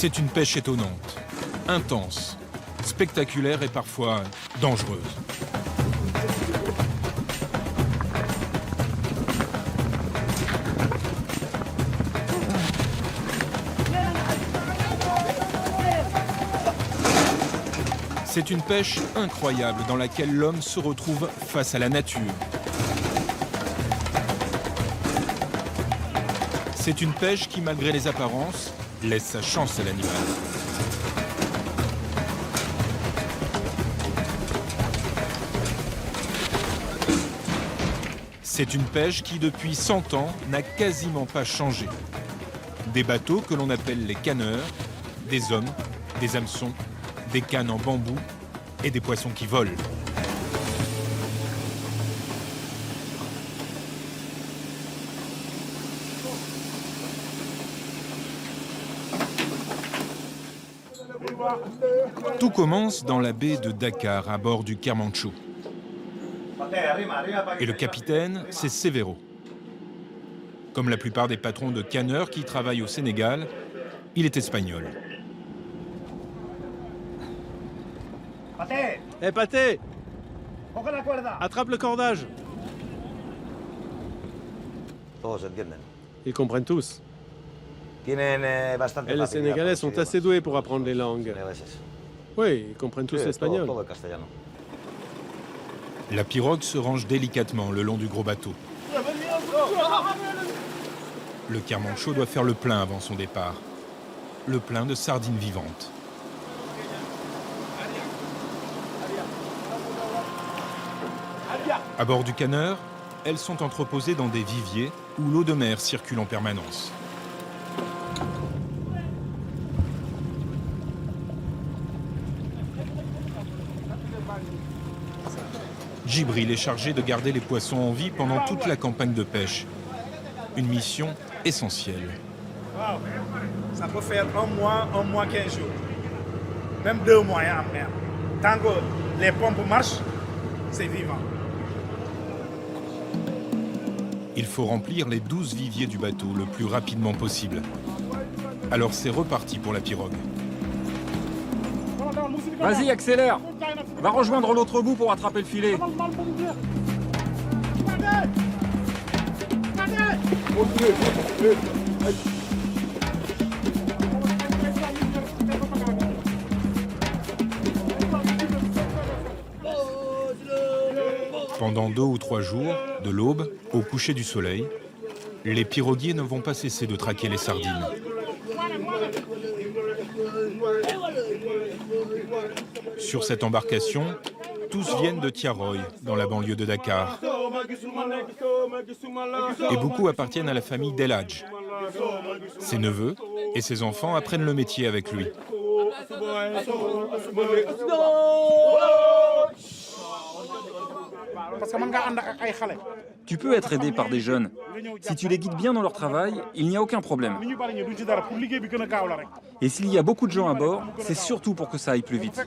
C'est une pêche étonnante, intense, spectaculaire et parfois dangereuse. C'est une pêche incroyable dans laquelle l'homme se retrouve face à la nature. C'est une pêche qui, malgré les apparences, laisse sa chance à l'animal. C'est une pêche qui, depuis 100 ans, n'a quasiment pas changé. Des bateaux que l'on appelle les canneurs, des hommes, des hameçons, des cannes en bambou et des poissons qui volent. Tout commence dans la baie de Dakar, à bord du Kermanshah. Et le capitaine, c'est Severo. Comme la plupart des patrons de canneurs qui travaillent au Sénégal, il est espagnol. Hé, Pathé! Attrape le cordage! Ils comprennent tous. Et les Sénégalais sont assez doués pour apprendre les langues. Oui, ils comprennent tous l'espagnol. La pirogue se range délicatement le long du gros bateau. Le Kermanshah doit faire le plein avant son départ. Le plein de sardines vivantes. À bord du canneur, elles sont entreposées dans des viviers où l'eau de mer circule en permanence. Djibril est chargé de garder les poissons en vie pendant toute la campagne de pêche. Une mission essentielle. Ça peut faire un mois 15 jours. Même 2 mois en mer. Tant que les pompes marchent, c'est vivant. Il faut remplir les 12 viviers du bateau le plus rapidement possible. Alors c'est reparti pour la pirogue. Vas-y, accélère! Va rejoindre l'autre bout pour attraper le filet. Pendant 2 ou 3 jours, de l'aube au coucher du soleil, les piroguiers ne vont pas cesser de traquer les sardines. Sur cette embarcation, tous viennent de Thiaroye, dans la banlieue de Dakar. Et beaucoup appartiennent à la famille d'El Hadj. Ses neveux et ses enfants apprennent le métier avec lui. Tu peux être aidé par des jeunes. Si tu les guides bien dans leur travail, il n'y a aucun problème. Et s'il y a beaucoup de gens à bord, c'est surtout pour que ça aille plus vite.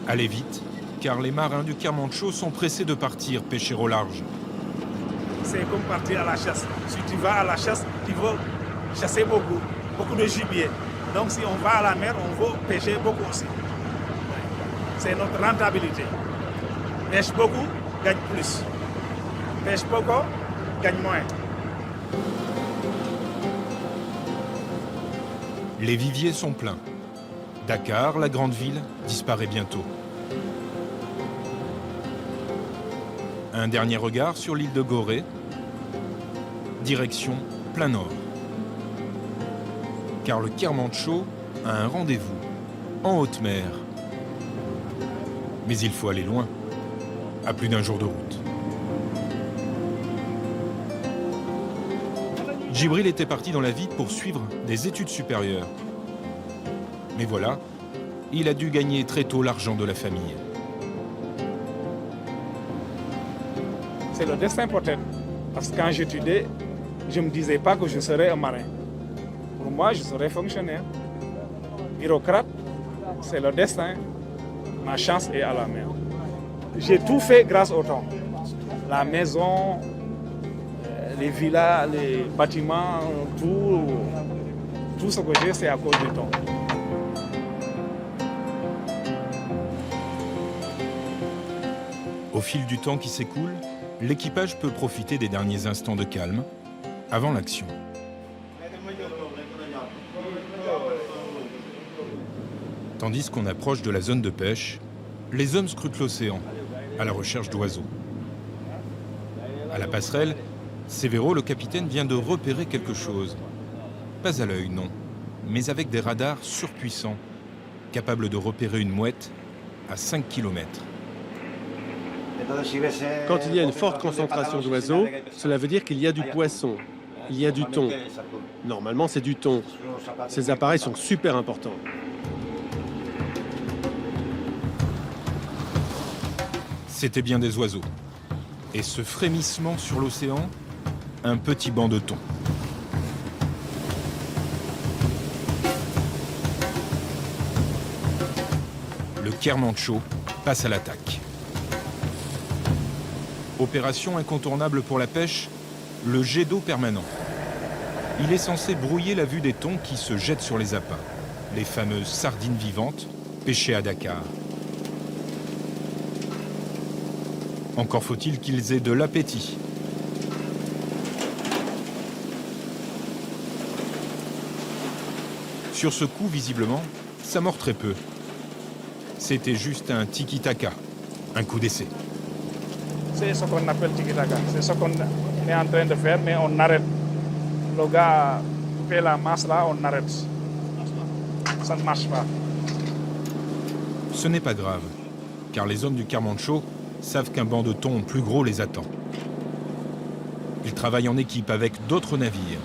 Allez vite, car les marins du Kermanshah sont pressés de partir pêcher au large. C'est comme partir à la chasse. Si tu vas à la chasse, tu veux chasser beaucoup de gibier. Donc si on va à la mer, on veut pêcher beaucoup aussi. C'est notre rentabilité. Pêche beaucoup, gagne plus. Pêche beaucoup, gagne moins. Les viviers sont pleins. Dakar, la grande ville, disparaît bientôt. Un dernier regard sur l'île de Gorée. Direction plein nord. Car le Kermanshah a un rendez-vous en haute mer. Mais il faut aller loin, à plus d'1 jour de route. Djibril était parti dans la vie pour suivre des études supérieures. Mais voilà, il a dû gagner très tôt l'argent de la famille. C'est le destin peut-être. Parce que quand j'étudiais, je ne me disais pas que je serais un marin. Pour moi, je serais fonctionnaire. Bureaucrate, c'est le destin. Ma chance est à la mer. J'ai tout fait grâce au temps. La maison, Les villas, les bâtiments, tout ce que j'ai, c'est à cause du thon. Au fil du temps qui s'écoule, l'équipage peut profiter des derniers instants de calme avant l'action. Tandis qu'on approche de la zone de pêche, les hommes scrutent l'océan à la recherche d'oiseaux. À la passerelle, Severo, le capitaine, vient de repérer quelque chose. Pas à l'œil, non, mais avec des radars surpuissants, capables de repérer une mouette à 5 km. Quand il y a une forte concentration d'oiseaux, cela veut dire qu'il y a du poisson, il y a du thon. Normalement, c'est du thon. Ces appareils sont super importants. C'était bien des oiseaux. Et ce frémissement sur l'océan, un petit banc de thon. Le Kermancho passe à l'attaque. Opération incontournable pour la pêche, le jet d'eau permanent. Il est censé brouiller la vue des thons qui se jettent sur les appâts, les fameuses sardines vivantes pêchées à Dakar. Encore faut-il qu'ils aient de l'appétit. Sur ce coup, visiblement, ça mord très peu. C'était juste un tiki-taka, un coup d'essai. C'est ce qu'on appelle tiki-taka. C'est ce qu'on est en train de faire, mais on arrête. Le gars fait la masse là, on arrête. Ça ne marche pas. Ce n'est pas grave, car les hommes du Kermancho savent qu'un banc de thon plus gros les attend. Ils travaillent en équipe avec d'autres navires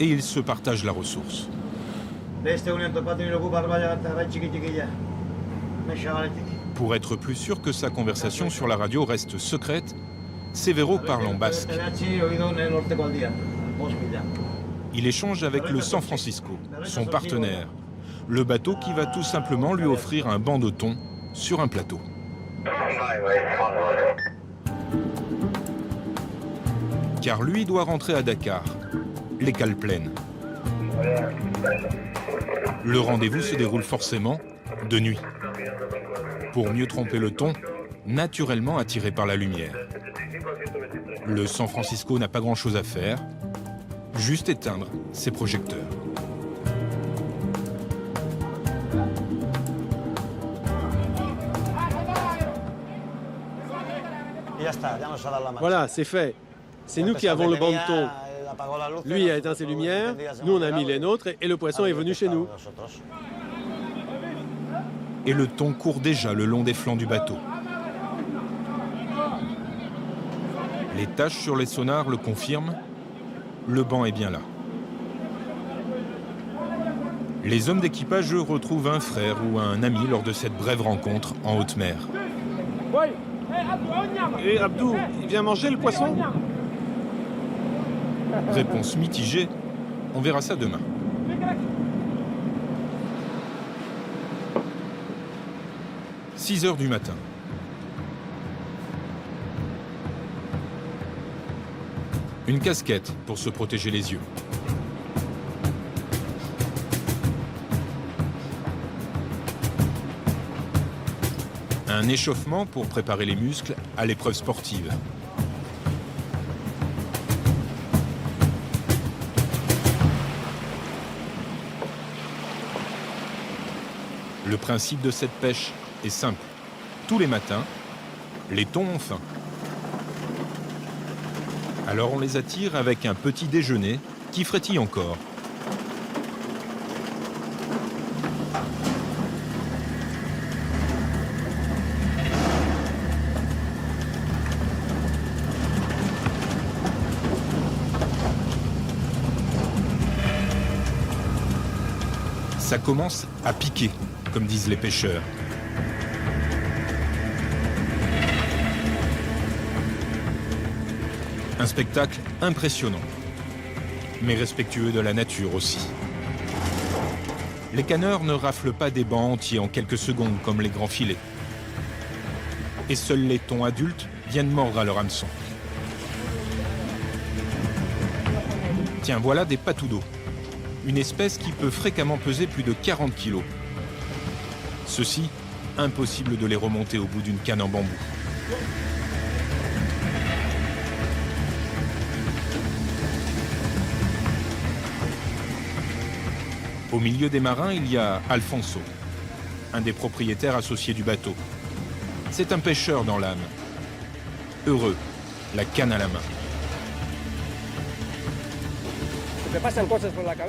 et ils se partagent la ressource. Pour être plus sûr que sa conversation sur la radio reste secrète, Severo parle en basque. Il échange avec le San Francisco, son partenaire, le bateau qui va tout simplement lui offrir un banc de thon sur un plateau. Car lui doit rentrer à Dakar, les cales pleines. Le rendez-vous se déroule forcément de nuit. Pour mieux tromper le thon, naturellement attiré par la lumière. Le San Francisco n'a pas grand-chose à faire, juste éteindre ses projecteurs. Voilà, c'est fait. C'est nous qui avons le banc de thon. Lui a éteint ses lumières, nous on a mis les nôtres et le poisson est venu chez nous. Et le thon court déjà le long des flancs du bateau. Les taches sur les sonars le confirment, le banc est bien là. Les hommes d'équipage, eux, retrouvent un frère ou un ami lors de cette brève rencontre en haute mer. Et Abdou, il vient manger le poisson? Réponse mitigée, on verra ça demain. « 6 heures du matin. Une casquette pour se protéger les yeux. Un échauffement pour préparer les muscles à l'épreuve sportive. Le principe de cette pêche est simple. Tous les matins, les thons ont faim. Alors on les attire avec un petit déjeuner qui frétille encore. Ça commence à piquer, comme disent les pêcheurs. Un spectacle impressionnant, mais respectueux de la nature aussi. Les canneurs ne raflent pas des bancs entiers en quelques secondes comme les grands filets. Et seuls les thons adultes viennent mordre à leur hameçon. Tiens, voilà des patous d'eau, une espèce qui peut fréquemment peser plus de 40 kilos. Ceux-ci, impossible de les remonter au bout d'une canne en bambou. Au milieu des marins, il y a Alfonso, un des propriétaires associés du bateau. C'est un pêcheur dans l'âme. Heureux, la canne à la main.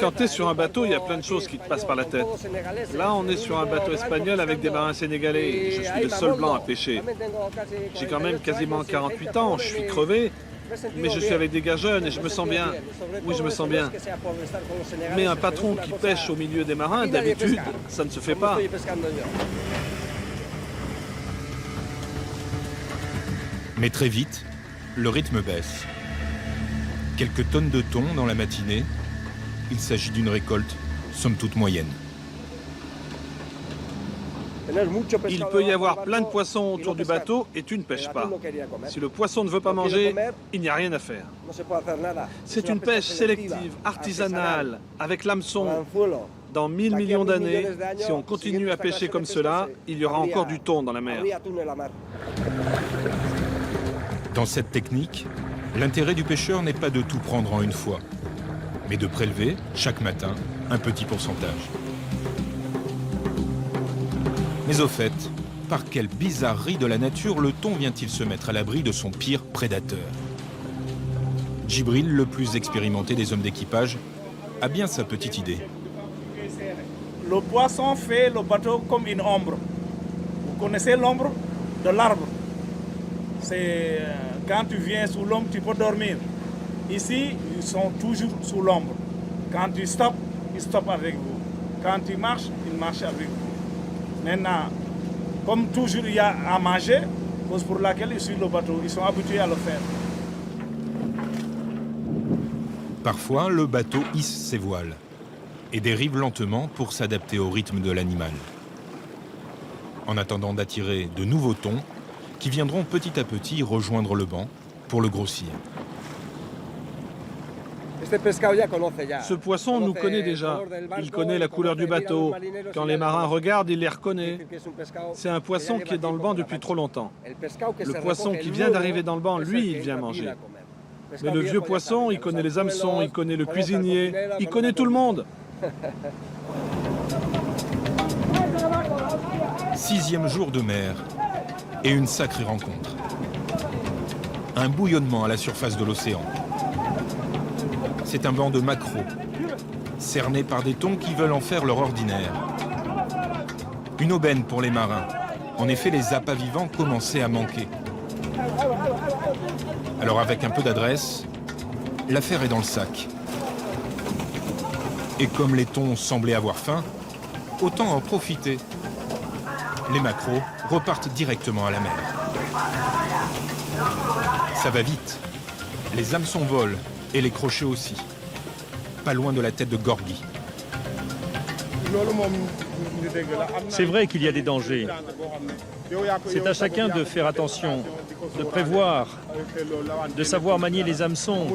Quand tu es sur un bateau, il y a plein de choses qui te passent par la tête. Là, on est sur un bateau espagnol avec des marins sénégalais. Je suis le seul blanc à pêcher. J'ai quand même quasiment 48 ans, je suis crevé, mais je suis avec des gars jeunes et je me sens bien. Oui, je me sens bien. Mais un patron qui pêche au milieu des marins, d'habitude, ça ne se fait pas. Mais très vite, le rythme baisse. Quelques tonnes de thon dans la matinée. Il s'agit d'une récolte, somme toute moyenne. Il peut y avoir plein de poissons autour du bateau et tu ne pêches pas. Si le poisson ne veut pas manger, il n'y a rien à faire. C'est une pêche sélective, artisanale, avec l'hameçon. Dans 1000 millions d'années, si on continue à pêcher comme cela, il y aura encore du thon dans la mer. Dans cette technique, l'intérêt du pêcheur n'est pas de tout prendre en une fois, mais de prélever, chaque matin, un petit pourcentage. Mais au fait, par quelle bizarrerie de la nature le thon vient-il se mettre à l'abri de son pire prédateur? Djibril, le plus expérimenté des hommes d'équipage, a bien sa petite idée. Le poisson fait le bateau comme une ombre. Vous connaissez l'ombre de l'arbre? C'est quand tu viens sous l'ombre, tu peux dormir. Ici, ils sont toujours sous l'ombre. Quand tu stoppes, ils stoppent avec vous. Quand tu marches, ils marchent avec vous. Maintenant, comme toujours il y a à manger, cause pour laquelle ils suivent le bateau, ils sont habitués à le faire. Parfois, le bateau hisse ses voiles et dérive lentement pour s'adapter au rythme de l'animal. En attendant d'attirer de nouveaux thons qui viendront petit à petit rejoindre le banc pour le grossir. Ce poisson nous connaît déjà. Il connaît la couleur du bateau. Quand les marins regardent, il les reconnaît. C'est un poisson qui est dans le banc depuis trop longtemps. Le poisson qui vient d'arriver dans le banc, lui, il vient manger. Mais le vieux poisson, il connaît les hameçons, il connaît le cuisinier, il connaît tout le monde. 6e jour de mer et une sacrée rencontre. Un bouillonnement à la surface de l'océan. C'est un banc de maquereaux, cernés par des thons qui veulent en faire leur ordinaire. Une aubaine pour les marins. En effet, les appâts vivants commençaient à manquer. Alors avec un peu d'adresse, l'affaire est dans le sac. Et comme les thons semblaient avoir faim, autant en profiter. Les maquereaux repartent directement à la mer. Ça va vite. Les hameçons volent et les crochets aussi. Pas loin de la tête de Gorgui. C'est vrai qu'il y a des dangers. C'est à chacun de faire attention, de prévoir, de savoir manier les hameçons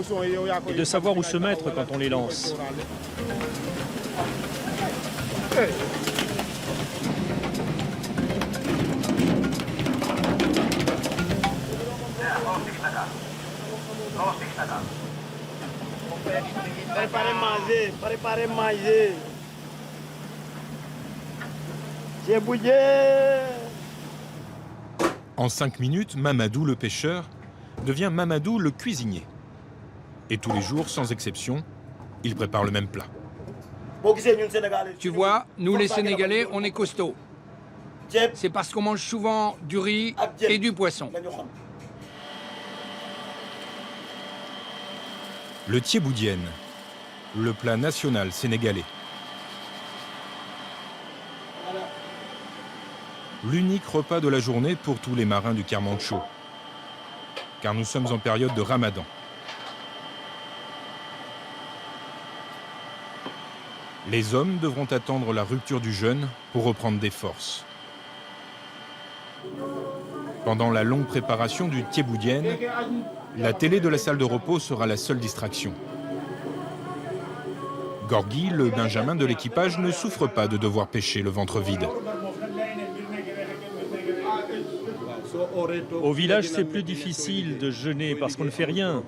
et de savoir où se mettre quand on les lance. Préparez manger. J'ai bouillé. En 5 minutes, Mamadou, le pêcheur, devient Mamadou, le cuisinier. Et tous les jours, sans exception, il prépare le même plat. Tu vois, nous les Sénégalais, on est costauds. C'est parce qu'on mange souvent du riz et du poisson. Le thiéboudienne, le plat national sénégalais. L'unique repas de la journée pour tous les marins du Kermanshah, car nous sommes en période de Ramadan. Les hommes devront attendre la rupture du jeûne pour reprendre des forces. Pendant la longue préparation du thiéboudienne, la télé de la salle de repos sera la seule distraction. Gorgui, le benjamin de l'équipage, ne souffre pas de devoir pêcher le ventre vide. Au village, c'est plus difficile de jeûner parce qu'on ne fait rien.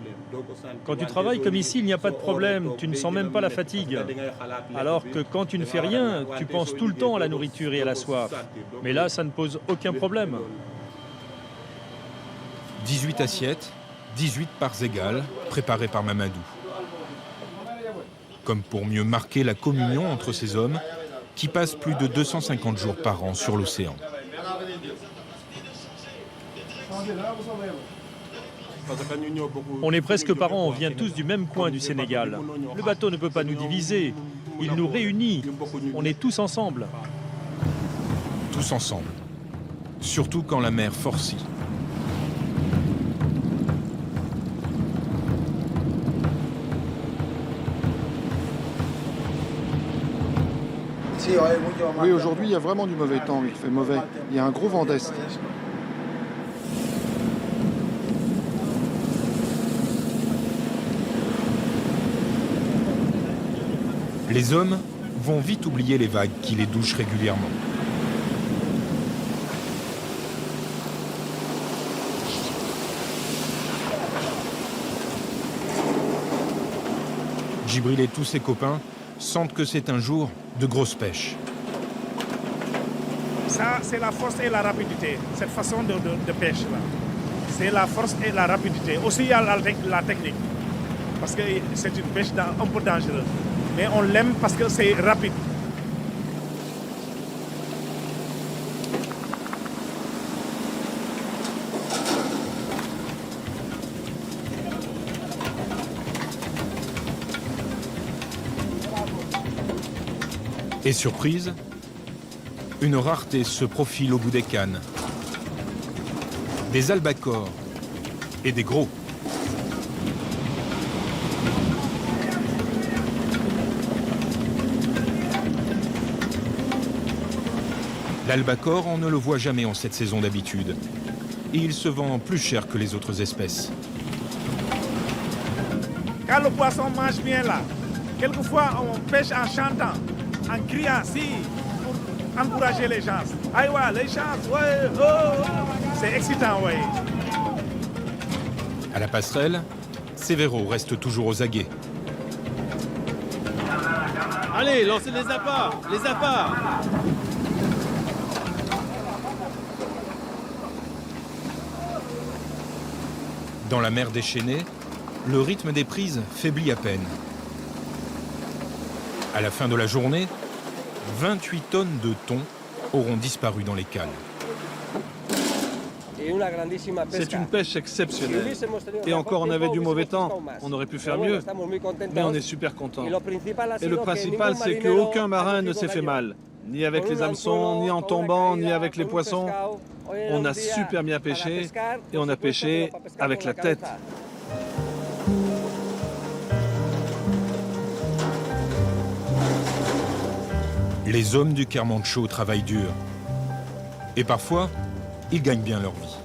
Quand tu travailles comme ici, il n'y a pas de problème, tu ne sens même pas la fatigue. Alors que quand tu ne fais rien, tu penses tout le temps à la nourriture et à la soif. Mais là, ça ne pose aucun problème. 18 assiettes, 18 parts égales, préparées par Mamadou. Comme pour mieux marquer la communion entre ces hommes qui passent plus de 250 jours par an sur l'océan. On est presque parents, on vient tous du même coin du Sénégal. Le bateau ne peut pas nous diviser, il nous réunit, on est tous ensemble. Tous ensemble, surtout quand la mer forcit. Oui, aujourd'hui, il y a vraiment du mauvais temps, il fait mauvais. Il y a un gros vent d'est. Les hommes vont vite oublier les vagues qui les douchent régulièrement. Djibril et tous ses copains sentent que c'est un jour de grosse pêche. Ça, c'est la force et la rapidité, cette façon de pêche-là. C'est la force et la rapidité. Aussi, il y a la technique, parce que c'est une pêche un peu dangereuse. Mais on l'aime parce que c'est rapide. Et surprise, une rareté se profile au bout des cannes. Des albacores et des gros. L'albacore, on ne le voit jamais en cette saison d'habitude. Et il se vend plus cher que les autres espèces. Quand le poisson mange bien là, quelquefois on pêche en chantant, en criant, si, pour encourager les gens. Aïe, ouais, les gens, ouais, oh, c'est excitant, ouais. À la passerelle, Severo reste toujours aux aguets. Allez, lancez les appâts, les appâts. Dans la mer déchaînée, le rythme des prises faiblit à peine. À la fin de la journée, 28 tonnes de thon auront disparu dans les cales. C'est une pêche exceptionnelle. Et encore, on avait du mauvais temps. On aurait pu faire mieux. Mais on est super contents. Et le principal, c'est qu'aucun marin ne s'est fait mal. Ni avec les hameçons, ni en tombant, ni avec les poissons. On a super bien pêché. Et on a pêché avec la tête. Les hommes du Kermancho travaillent dur. Et parfois, ils gagnent bien leur vie.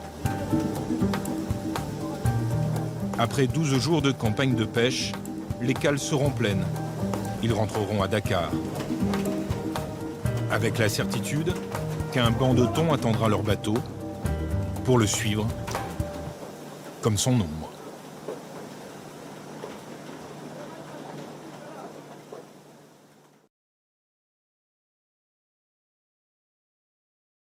Après 12 jours de campagne de pêche, les cales seront pleines. Ils rentreront à Dakar. Avec la certitude qu'un banc de thon attendra leur bateau pour le suivre comme son ombre.